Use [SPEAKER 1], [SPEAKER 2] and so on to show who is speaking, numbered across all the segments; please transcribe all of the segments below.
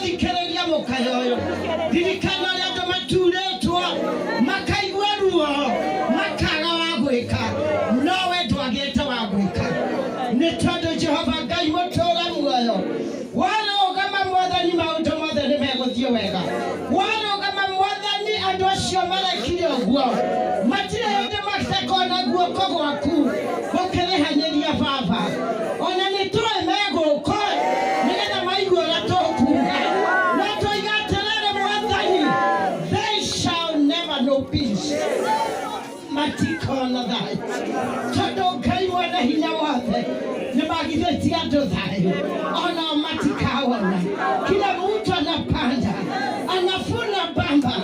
[SPEAKER 1] thikereria mukayoyo dirikana ria ndo maturetwo makaigwa ruo makaga wa gwika nowe ndwagite wa gwika ni tondu Jehova Ngai mutura muoyo warugama mwathani maundu mothe ni meguthio wega warugama mwathani andu acio marekire uguo matire hindi matakona guoko gwaku gukirihanyiria baba ona ni tue meguko nigetha maigua uria tukuga na tuigaterere mwathani they shall never know peace matikona thayu tondu Ngai mwene hinya wothe ni magithitie andu thayu ona matikawona kila mtu anapanda anafuna bamba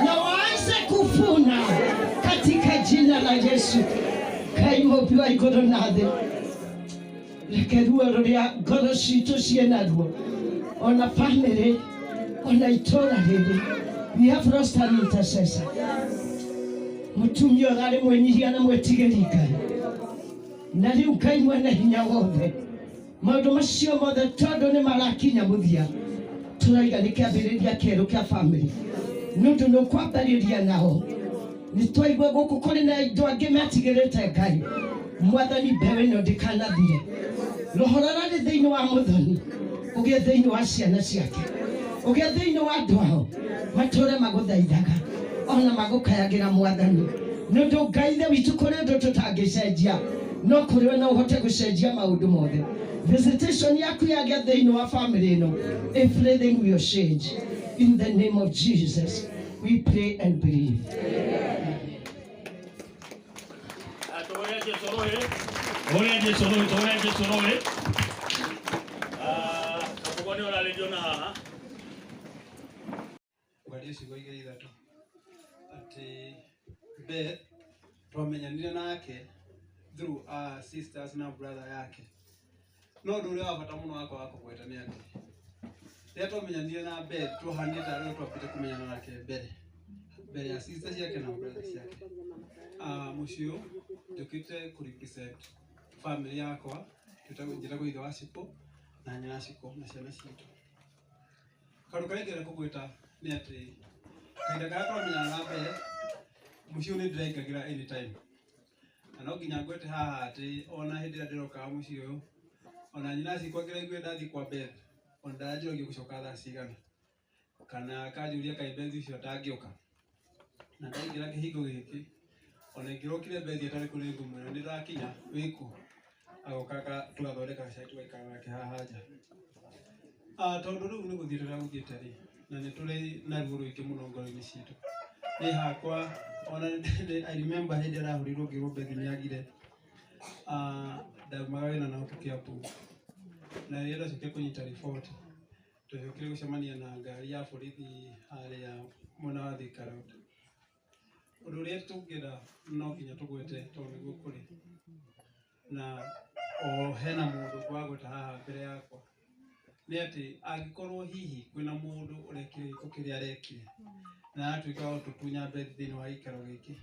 [SPEAKER 1] na waanze kufuna katika jina la Yesu. Ngai muumbi wa iguru na thi reke ruo ruria ngoro citu ciena ruo ona family ona itura riri we have lost an intercessor mutumia urari mwenyihia na mwetigiri Ngai na riu Ngai mwene hinya wothe maundu macio mothe tondu ni marakinya muthia turaiga ni kiambiriria keru kia family nundu no kwambariria nao ni twaigwa guku kuri na indo angi matigirite Ngai mwathani mbewe no ndikanathire rohorara ni thiini wa muthoni ugie thiini wa ciana ciake ugie thiini wa andu ao mature maguthaithaga ona magukayagira mwathani nundu Ngai the witu kuri ndu tutangicenjia no kuri we no uhote gucenjia maundu mothe visitation yaku yagia thiini wa family no everything will change in the name of Jesus we pray and believe.
[SPEAKER 2] Beth twamenyanire nake through sisters na brother yake no ndure wa bata muno wako kugwetania ati ria twamenyanire na Beth tuhanite ari twapite kumenyana nake mbere ya sisters yake na brothers yake mucio tukite ku represent family yakwa tutagujira ku ithe wa Cipo na nyina Cipo na ciana citu karukaigera kugweta ni ati kaida gaka twamenyana na Beth mucio ni ndiraikagira anytime no nginya ngwete haha ati ona hindi ira ndiroka mucio ona nyina Cipo ngiraigwe ndathi kwa Beth ona ndajoge gucoka thaa cigana kana kajuria kai Beth ucio ndangioka na ndaingira kihingo giki ona ngirokire Beth atari kuri ngumwe ni ndakinya wiku agokaka tugathondeka gacai tugaikara nake haha nja tondu riu ni guthirira guthiete ri na ni turi na ruo rwingi muno ngoro-ini citu ni hakwa ona I remember hindi arahurirwo ngirwo Beth ni agire ndaumaga wina nao tukiapu na rienda coke kunyita report tucokire gucemania na ngari ya borithi haria mwena wa Thika Road undu uria tungira no nginya tugwete tondu niguo kuri na hena mundu gwagweta haha mbere yakwa ni ati angikorwo hihi kwina mundu urekire kukiria arekire na atuika wa tutunya Beth thini wa ikaro giki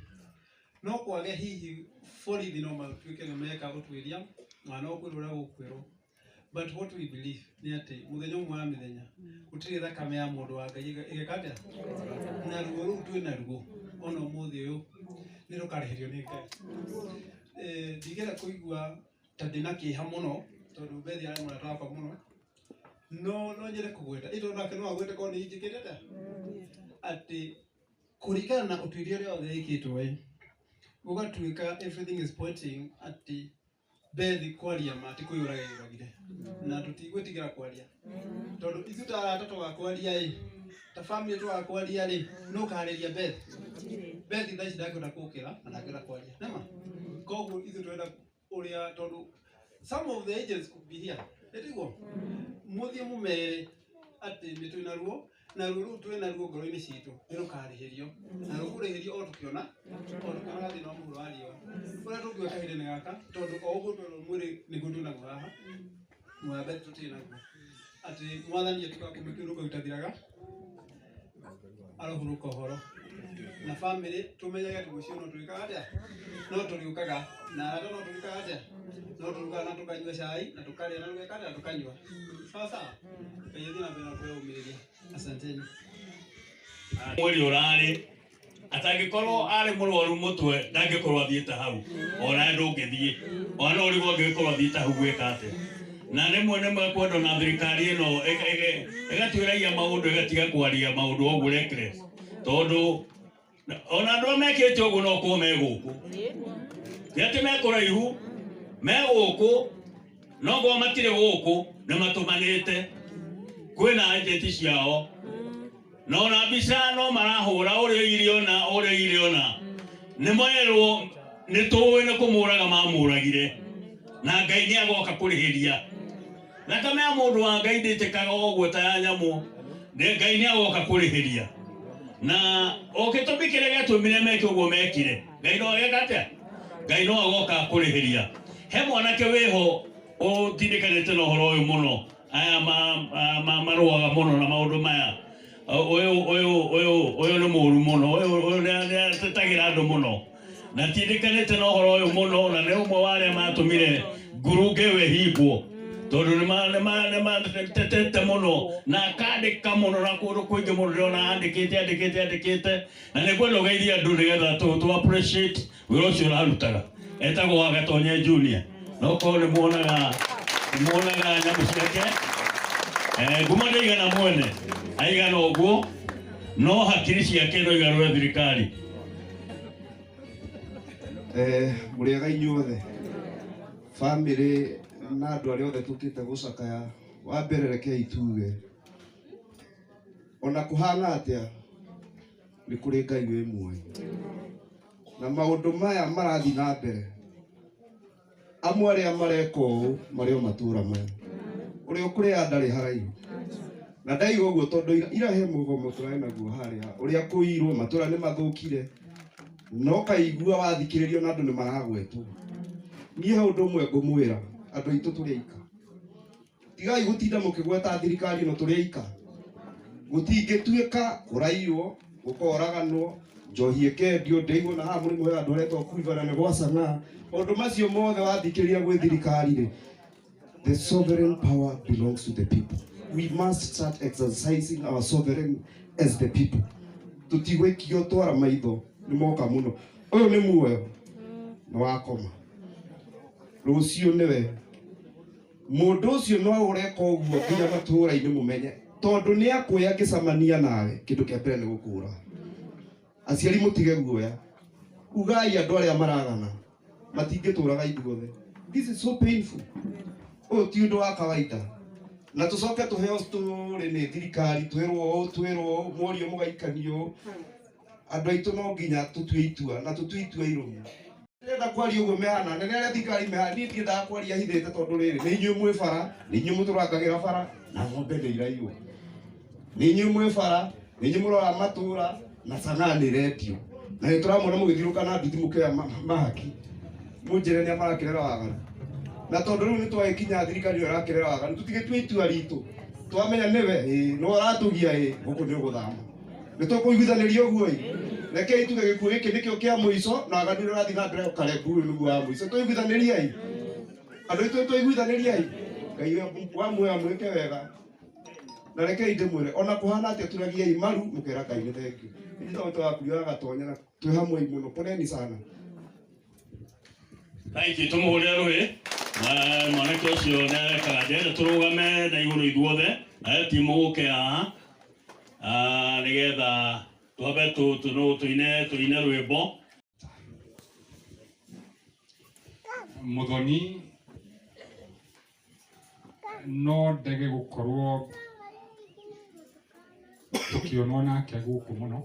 [SPEAKER 2] no kwage hihi borithi no matuike ni meka gutwiria mwana okwirura gukwirwo but what we believe ni ati muthenya umwe wa mithenya gutiri thakame ya mundu wa Ngai igekata na ruo ru twina ruo ona muthi uyu ni rukarihirio ni Ngai ndigera kuigua tandina kiha muno tondu Beth ari mwana twakwa muno no nyere kugweta ito nake no agwete ko ni njikirete ati kurikana na utwirio ria othe ikitwe gugatuika everything is pointing ati Beth kwaria mati kuyuragire na tutigwetigira kwaria tondu ithu ta atatu gakwaria ta family tu gakwaria ri no kariria Beth thaici ndakira kukira na ndakira kwaria nema koguo ithu twenda uria tondu some of the agents could be here etigo muthie mumere ati ni twina ruo na ruo twina ruo ngoro-ini citu ni rukarihirio na rukurihirio o tukiona gathi no muhuro ario uria tungweka hindi-ini gaka tondu o uguo twero mwiri niguo twinaguo haha mwa Beth tutinaguo ati mwathani atuka kumikiruka itathiraga arohuruka horo na family tumenyage tugucio no tulikaga atia no tuliukaga na hata no tulikaga atia no tuliukaga na tukanywa chai na tukalia na tukakata na tukanywa sasa kaidi na bena kwa umiliria asanteni
[SPEAKER 3] mweri urari atagikorwo ari murwaru mutwe ndangikorwo athiite hau ona ndungithie ona uri gwangikorwo athiite hau gwika atia na nemwe kwenda na thirikari ino egatuiragia maundu egatiga kwaria maundu oguo reckless tondu ona ndo mekete oguo no ko meguku yate mekoraihu meguku no go matire guku na matumanite kwina agenti ciao no na bica no marahura uri iriona ni moerwo ni tuwe ne kumuraga mamuragire na Ngai ni agoka kurihiria na kama mundu wa Ngai nditikaga oguo ta ya nyamu ni Ngai ni agoka kurihiria na okitobikire gatumire meke uguo mekire Ngai no agekate Ngai no agoka kurihiria he mwanake weho o tindikanite no horo uyu muno aya maruaga muno na maundu maya oyo ni muru muno oyo ni tetagira andu muno na tindikanite no horo uyu muno na ne umwe wale matumire nguruge we hibwo tondu ni tetete muno na kandika muno na kundu kwingi muno ndona andikite na ni kwenda ugeithia andu nigetha tu appreciate wira ucio arutaga etagwo Wagatonye Junior no ko ni muonaga nyamu ciake ngumana igana mwene aigana uguo no hakiri ciake no igarure thirikari
[SPEAKER 4] muriega inyuothe family na andu aria othe tukite gucakaya wa mbere reke ituge ona kuhana atia ni kuri Ngai wi muoyo na maundu maya marathi na mbere amwe aria mareka uu mario matura maya uri ukuri andari haraihu na ndaigo uguo tondu ira he mugomo turai naguo haria uria kuirwo matura ni mathukire no kaigua wathikiririo na andu ni maragwetwo nie hau ndomwe ngumwira andu itu turiika tigai gutinda mukigweta thirikari no turiika gutingituika kurairwo gukoraganwo njohi ekendio ndeigo na ha muri mwega andu aretwo kuivana ne gwacanga undu macio mothe wathikiriria gwi thirikari ri the sovereign power belongs to the people. We must start exercising our sovereign as the people. Tutigwekio twara maitho ni moka muno uyu ni muoyo na wakoma rucio niwe mundu ucio no ureka uguo nginya matura-ini mumenye tondu ni akuya ngicamania nawe kindu kia mbere ni gukura aciari mutige guoya ugai andu aria maragana matingituraga ithuothe. This is so painful. Oh, ti undu wa kawaida na tucoke tuheo story ni thirikari twirwo morio mugaikanio andu aitu no nginya tutue itua na tutue itua irumu ndenda kwaria uguo mehana nene aria thirikari mehana ni ndiendaga kwaria hithite tondu riri ni inyu mwe bara ni inyu muturangagira bara na ng'ombe ni iraiyo ni inyu mwe bara ni inyu murora matura na sana ni redio na nituramona mugithiruka na nduthi mukea mahaki munjire ni amarakirera wagana na tondu riu ni twakinya thirikari irakirera wagana tutigitue itua ritu twamenya niwe no aratugia guku ni guthama ni tukuiguithaniria uguo reke ituge gikuo giki nikio kia muico na agandire rathi na mbere ukarebu nugu wa muico tuiguithaniria andu itu tuiguithaniria Ngai wa muoya mwike wega na reke ndimwire ona kuhana atia turagia maru mukera Ngai ni thengiu ni tondu wakuria Wagatonye na twi hamwe muno poneni sana.
[SPEAKER 3] Thank you tumuhurira ruhi mwanake ucio ne kagende turugame na iguru ithuothe na timu guke haha nigetha twabe tuine rwimbo
[SPEAKER 5] Muthoni no ndege gukorwo tukionwo nake guku muno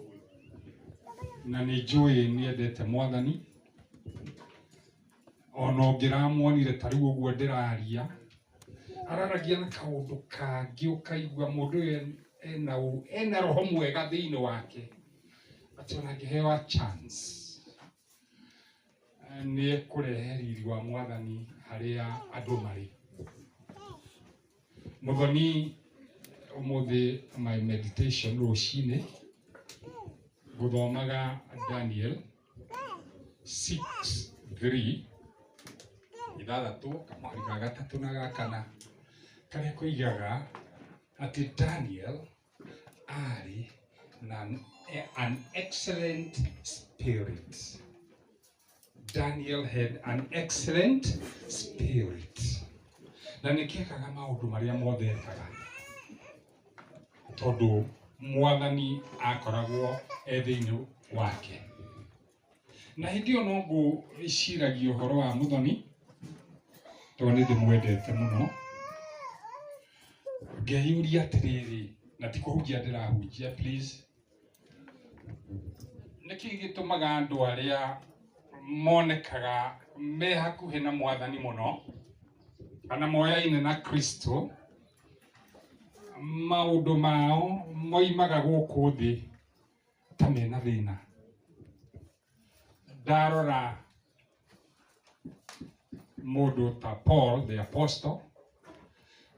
[SPEAKER 5] na ni njui niendete Mwathani ono ngiramuonire tariu uguo ndiraria araragia na kaundu kangi ukaigua mundu ena roho mwega thiini wake ati ona ngiheo chance ni kurehe riri wa Mwathani haria andu mari. Muthoni umuthi my meditation rucini guthomaga Daniel 6:3 ithathatũ kamwari ga gatatũ na ga kana karĩa koigaga atĩ Daniel arĩ an excellent spirit. Daniel had an excellent spirit. Na nĩkĩkaga maũndũ marĩa mothe ekaga tondũ Mwathani akoragwo thĩinĩ wake. Na hĩndĩ ĩyo no ngũciragia ũhoro wa Mũthoni tondũ nĩ ndĩmwendete mũno. Ngeyũria atĩrĩrĩ, na ti kũhunjia ndĩrahunjia please. Nĩkĩ gĩtũmaga andũ arĩa monekaga me hakuhĩ na Mwathani mũno kana moyaine na Kristo maũndũ mao moimaga gũkũ thĩ ta mena thĩna? Ndarora mũndũ ta Paul the apostle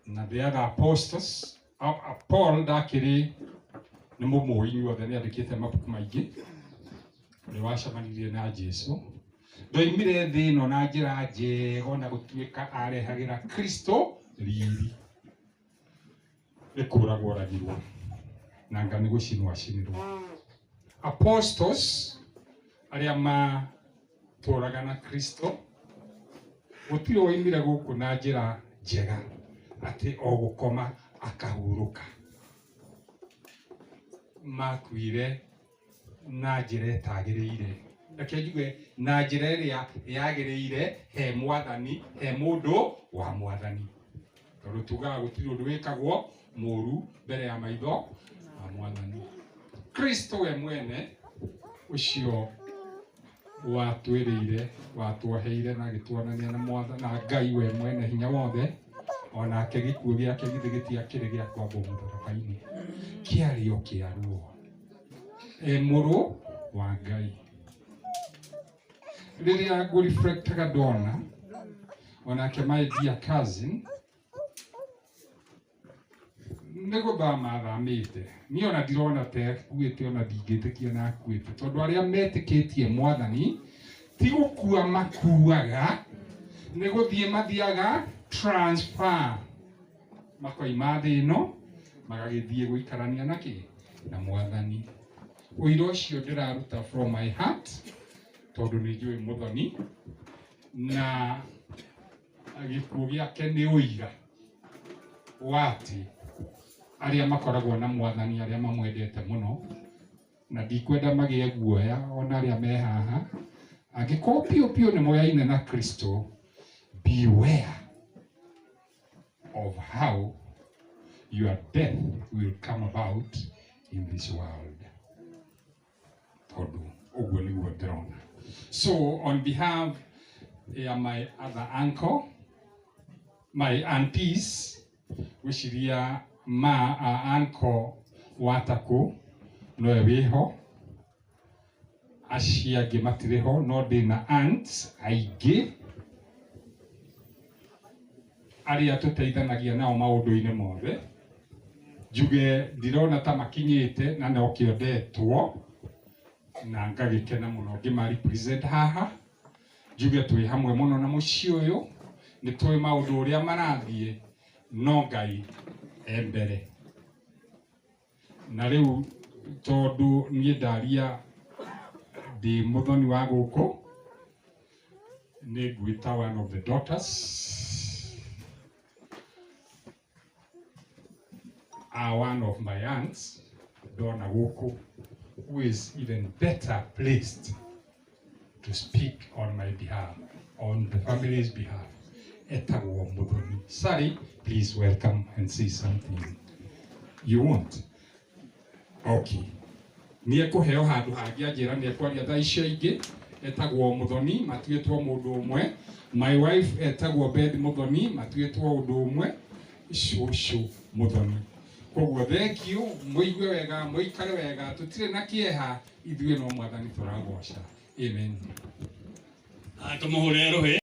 [SPEAKER 5] na the other apostles. Paul ndakĩrĩ nĩ mũmũĩ inyuothe, nĩ andĩkĩte mabuku maingĩ, nĩ wacemanirie na Jesũ. Ndoimire thĩ ĩno na njĩra njega na gũtuĩka arehagĩra Kristo riri. Nĩ kũragwo oragirwo na nga nĩ gũcinwo acinirwo. Apostles arĩa matũũraga na Kristo gũtirĩ woimire gũkũ na njĩra njega atĩ o gũkoma akahurũka. Makuire na njĩra ĩtagĩrĩire. Reke njuge na njĩra ĩrĩa yagĩrĩire he Mwathani, he mũndũ wa Mwathani. Tondũ tugaga gũtirĩ ũndũ wĩkagwo mũũru mbere ya maitho ma Mwathani. Kristo we mwene ũcio watwĩrĩire, watwoheire na agĩtuonania na Mwathani na Ngai we mwene hinya wothe, onake gĩkuũ gĩake githĩ gĩtiakĩrĩ gĩa kwambwo mũtharaba-inĩ, kĩarĩ o kĩaruo, mũrũ wa Ngai. Rĩrĩa ngũ-reflectaga ndona onake my dear cousin nĩ gũthama athamĩte. Niĩ ona ndirona ta akuĩte, ona ndingĩtĩkia na akuĩte, tondũ arĩa metĩkĩtie Mwathani ti gũkua makuaga, nĩ gũthiĩ mathiaga transfer, makoima thĩ ĩno magagĩthiĩ gũikarania nakĩ na Mwathani. Ũira ũcio ndĩraruta from my heart tondũ nĩ njũĩ Mũthoni na gĩkuũ gĩake nĩ ũira wa atĩ arĩa makoragwo na Mwathani, arĩa mamwendete mũno, na ndikwenda magĩe guoya ona arĩa me haha, angĩkorwo piũ piũ nĩ moyaine na Kristo, beware of how your death will come about in this world. Tondũ ũguo nĩguo ndĩrona. So on behalf of my other uncle, my aunties, wĩciria uncle Wataku nowe wĩho, acio angĩ matirĩ ho, no ndĩna aunts aingĩ arĩa tũteithanagia nao maũndũ-inĩ mothe. Njuge ndirona ta makinyĩte na no kĩo ndetwo na ngagĩkena mũno ngĩma-represent haha. Njuge twĩ hamwe mũno na mũciĩ ũyũ, nĩ tũĩ maũndũ ũrĩa marathiĩ, no Ngai mbere. Na rĩu tondũ niĩ ndaria ndĩ Mũthoni wa gũkũ, nĩ ngwĩta one of the daughters, one of my aunts, Donna Woko, who is even better placed to speak on my behalf, on the family's behalf. Etagwo Muthoni. Sari, please welcome and say something. You want? Okay. Niĩ kũheo handũ hangĩ anjĩra nĩ ekwaria thaa icio ingĩ. Etagwo Muthoni, matuĩtwo mũndũ ũmwe. My wife etagwo Beth Muthoni, matuĩtwo ũndũ ũmwe. Cũcũ Muthoni. Koguo thengiũ, mũigue wega, mũikare wega, tũtirĩ na kĩeha, ithuĩ no Mwathani tũragoca. Amen.
[SPEAKER 3] Tũmũhũre rũhĩ.